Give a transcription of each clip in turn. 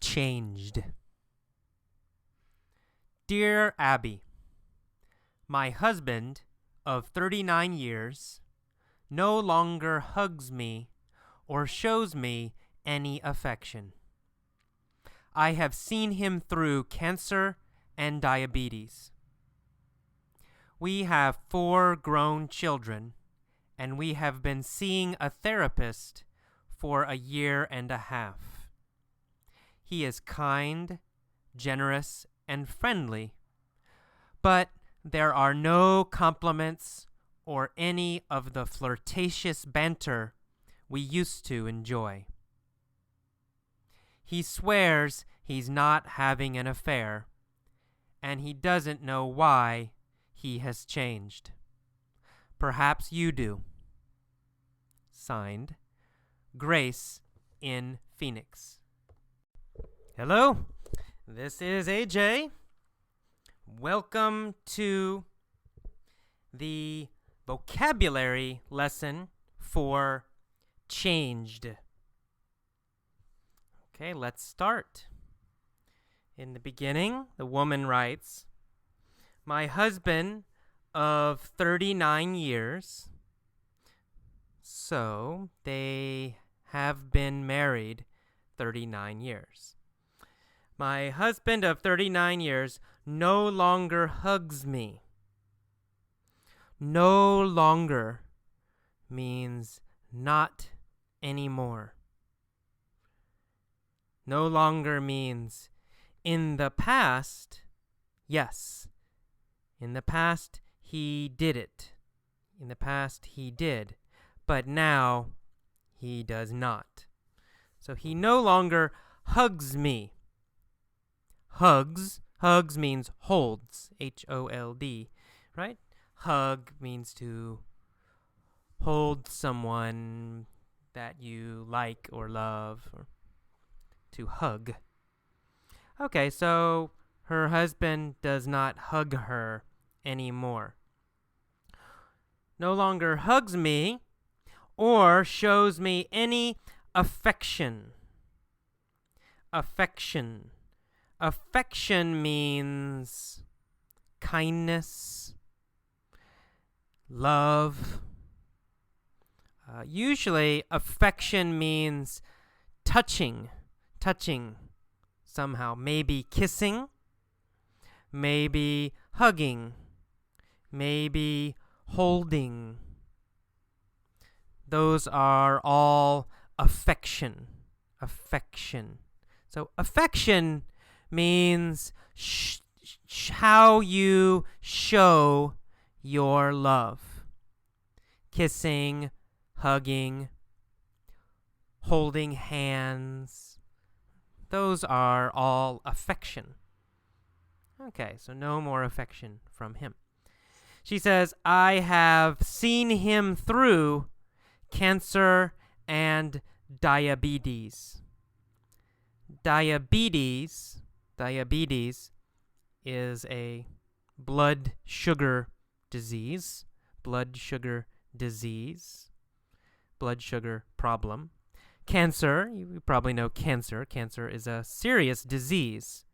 Changed. Dear Abby, my husband of 39 years no longer hugs me or shows me any affection. I have seen him through cancer and diabetes. We have 4 grown children, and we have been seeing a therapist for 1.5 years. He is kind, generous, and friendly, but there are no compliments or any of the flirtatious banter we used to enjoy. He swears he's not having an affair, and he doesn't know why he has changed. Perhaps you do. Signed, Grace in Phoenix. Hello, this is AJ. Welcome to the vocabulary lesson for changed. Okay, let's start. In the beginning, the woman writes, my husband of 39 years, so they have been married 39 years. My husband of 39 years no longer hugs me. No longer means not anymore. No longer means in the past, yes. In the past, he did it. In the past, he did. But now, he does not. So he no longer hugs me. Hugs means holds, H-O-L-D, right? Hug means to hold someone that you like or love, or to hug. Okay, so her husband does not hug her anymore. No longer hugs me or shows me any affection. Affection. Affection means kindness, love. Usually, affection means touching somehow. Maybe kissing, maybe hugging, maybe holding. Those are all affection. So affection means how you show your love. Kissing, hugging, holding hands. Those are all affection. Okay, so no more affection from him. She says, I have seen him through cancer and diabetes. Diabetes is a blood sugar disease, blood sugar problem. Cancer, you probably know cancer. Cancer is a serious disease,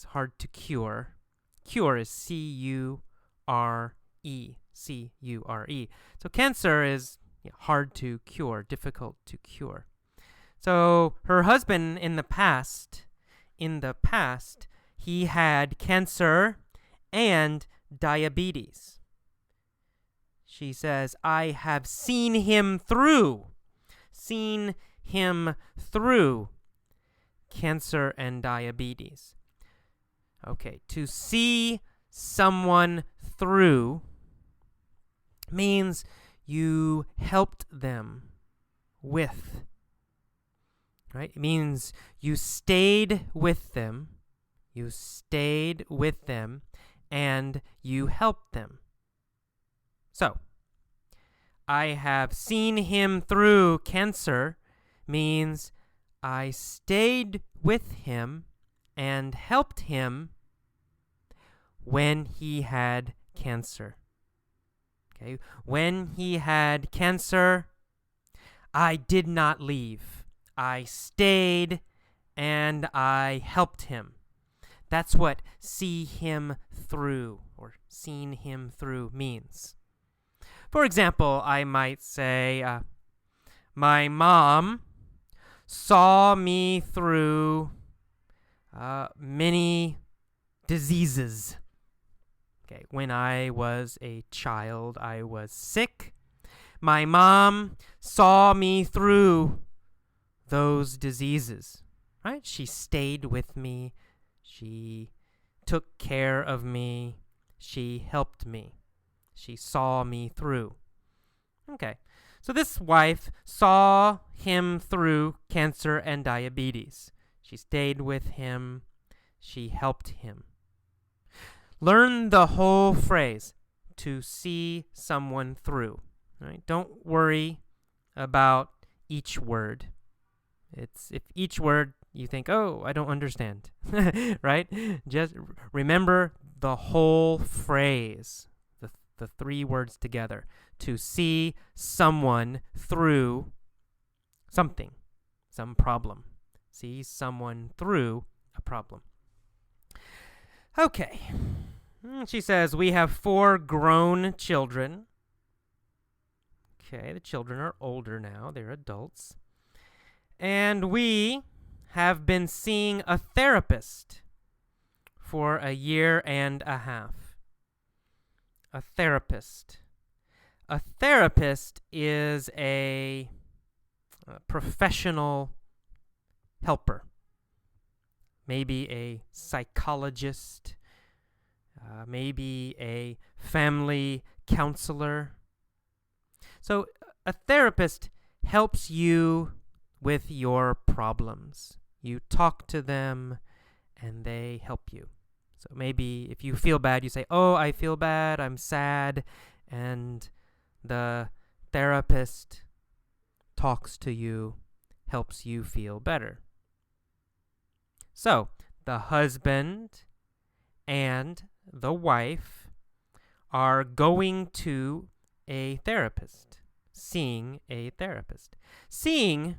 hard to cure. Cure is C-U-R-E. So cancer is hard to cure, difficult to cure. So her husband in the past, he had cancer and diabetes. She says, I have seen him through cancer and diabetes. Okay, to see someone through means you helped them with. Right? It means you stayed with them, and you helped them. So, I have seen him through cancer means I stayed with him and helped him when he had cancer. Okay, when he had cancer, I did not leave. I stayed and I helped him. That's what see him through or seen him through means. For example, I might say, my mom saw me through many diseases. Okay, when I was a child, I was sick. My mom saw me through those diseases, right? She stayed with me. She took care of me. She helped me. She saw me through. Okay, so this wife saw him through cancer and diabetes. She stayed with him. She helped him. Learn the whole phrase, to see someone through. Right? Don't worry about each word. If each word you think, oh, I don't understand, right? Just remember the whole phrase, the three words together. To see someone through something, some problem. See someone through a problem. Okay. She says, we have 4 grown children. Okay, the children are older now. They're adults. And we have been seeing a therapist for 1.5 years. A therapist. A therapist is a professional helper. Maybe a psychologist, maybe a family counselor. So a therapist helps you with your problems. You talk to them and they help you. So maybe if you feel bad, you say, oh, I feel bad, I'm sad, and the therapist talks to you, helps you feel better. So the husband and the wife are going to a therapist, seeing a therapist. Seeing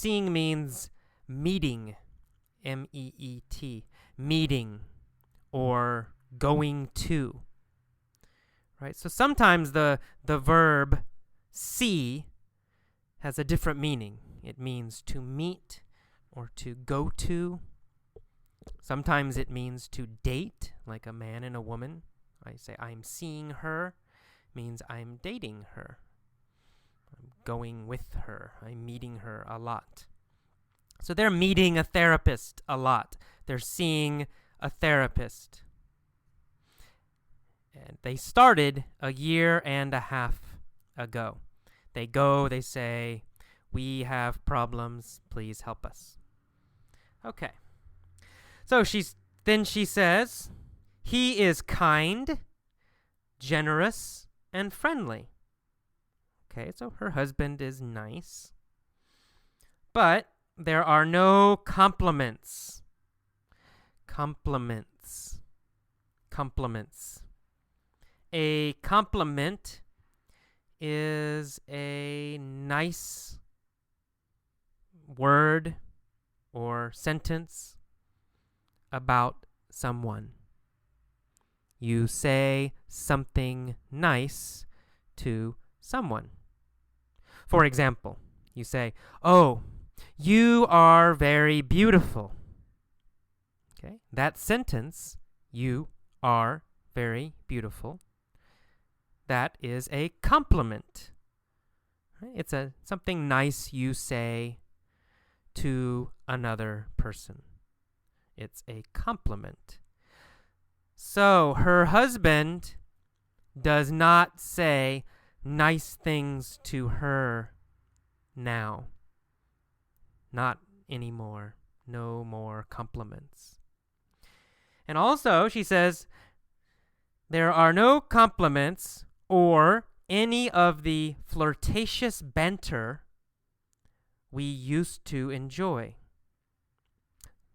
means meeting, M-E-E-T, meeting or going to, right? So sometimes the verb see has a different meaning. It means to meet or to go to. Sometimes it means to date, like a man and a woman. I say, I'm seeing her, means I'm dating her. I'm going with her. I'm meeting her a lot. So they're meeting a therapist a lot. They're seeing a therapist. And they started 1.5 years ago. They go, they say, we have problems, please help us. Okay. So she says, he is kind, generous, and friendly. Okay, so her husband is nice. But there are no compliments. Compliments. A compliment is a nice word or sentence about someone. You say something nice to someone. For example, you say, oh, you are very beautiful. Okay, that sentence, you are very beautiful, that is a compliment. Right? It's something nice you say to another person. It's a compliment. So her husband does not say nice things to her now. Not anymore. No more compliments. And also, she says, there are no compliments or any of the flirtatious banter we used to enjoy.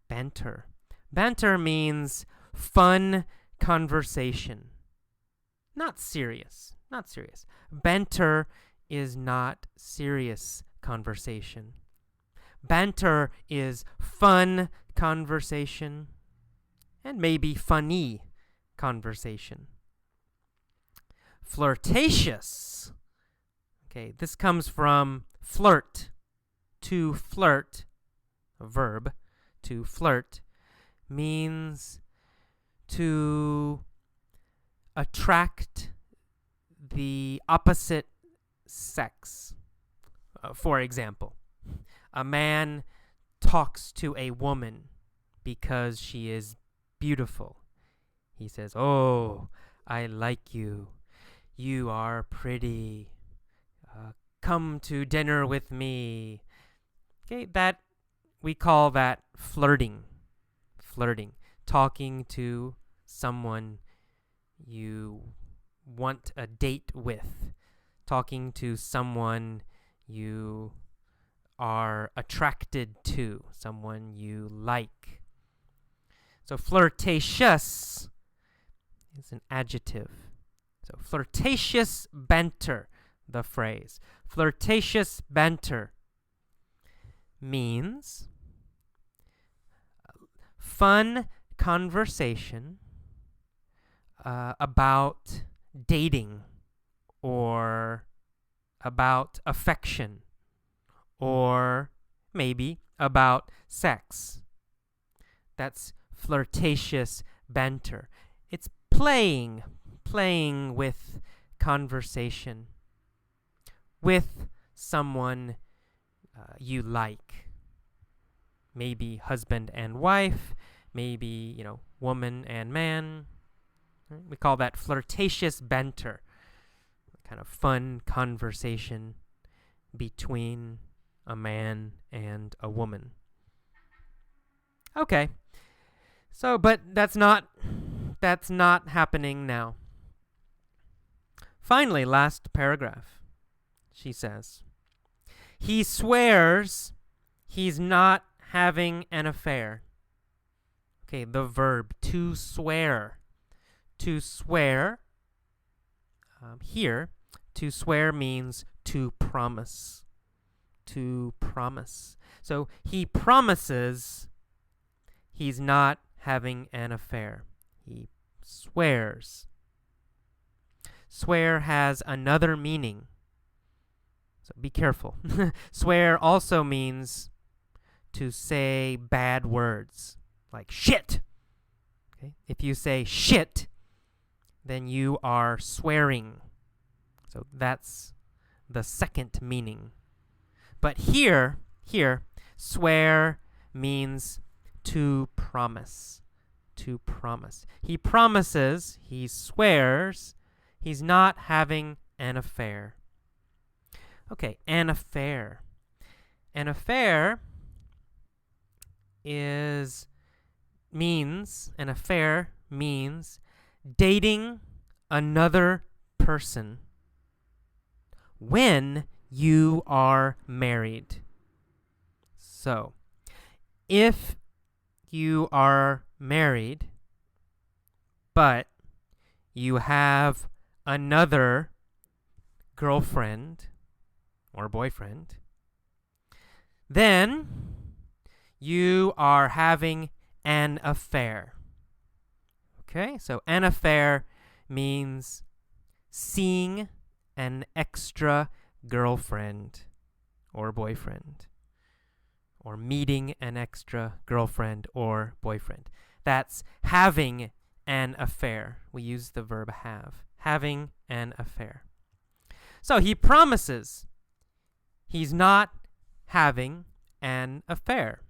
Banter. Banter means fun conversation. Not serious. Not serious. Banter is not serious conversation. Banter is fun conversation and maybe funny conversation. Flirtatious. Okay, this comes from flirt. To flirt, a verb, to flirt, means to attract the opposite sex. For example, a man talks to a woman because she is beautiful. He says, "Oh, I like you. You are pretty. Come to dinner with me." Okay, that we call that flirting. Flirting. Talking to someone you want a date with. Talking to someone you are attracted to. Someone you like. So flirtatious is an adjective. So flirtatious banter, the phrase. Flirtatious banter means fun conversation about dating or about affection or maybe about sex. That's flirtatious banter. It's playing with conversation with someone you like. Maybe husband and wife, maybe, woman and man. We call that flirtatious banter. Kind of fun conversation between a man and a woman. Okay. So, but that's not happening now. Finally, last paragraph. She says, he swears he's not having an affair. Okay, the verb to swear. To swear, here, to swear means to promise. To promise. So he promises he's not having an affair. He swears. Swear has another meaning. So be careful. Swear also means to say bad words, like shit. Okay? If you say shit, then you are swearing. So that's the second meaning. But here, swear means to promise. To promise. He promises, he swears, he's not having an affair. Okay, an affair. An affair means dating another person when you are married. So, if you are married, but you have another girlfriend or boyfriend, then you are having an affair. Okay, so an affair means seeing an extra girlfriend or boyfriend, or meeting an extra girlfriend or boyfriend. That's having an affair. We use the verb have. Having an affair. So he promises he's not having an affair.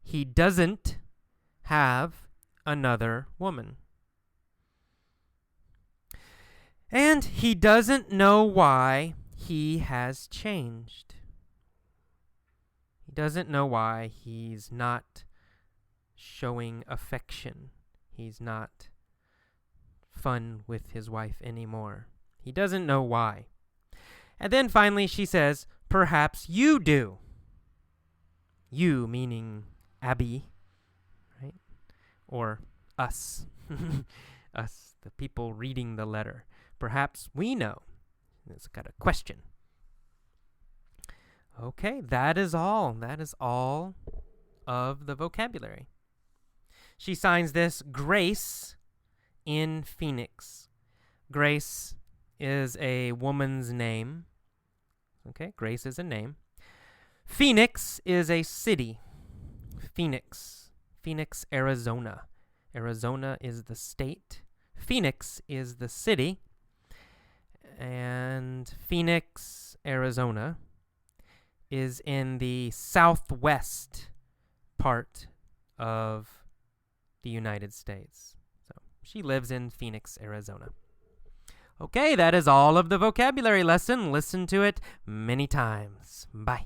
He doesn't have another woman. And he doesn't know why he has changed. He doesn't know why he's not showing affection. He's not fun with his wife anymore. He doesn't know why. And then finally she says, perhaps you do. You meaning Abby, right? Or us. Us, the people reading the letter. Perhaps we know. It's got a question. Okay, that is all. That is all of the vocabulary. She signs this Grace in Phoenix. Grace is a woman's name. Okay, Grace is a name. Phoenix is a city. Phoenix, Arizona. Arizona is the state. Phoenix is the city. And Phoenix, Arizona is in the southwest part of the United States. So she lives in Phoenix, Arizona. Okay, that is all of the vocabulary lesson. Listen to it many times. Bye.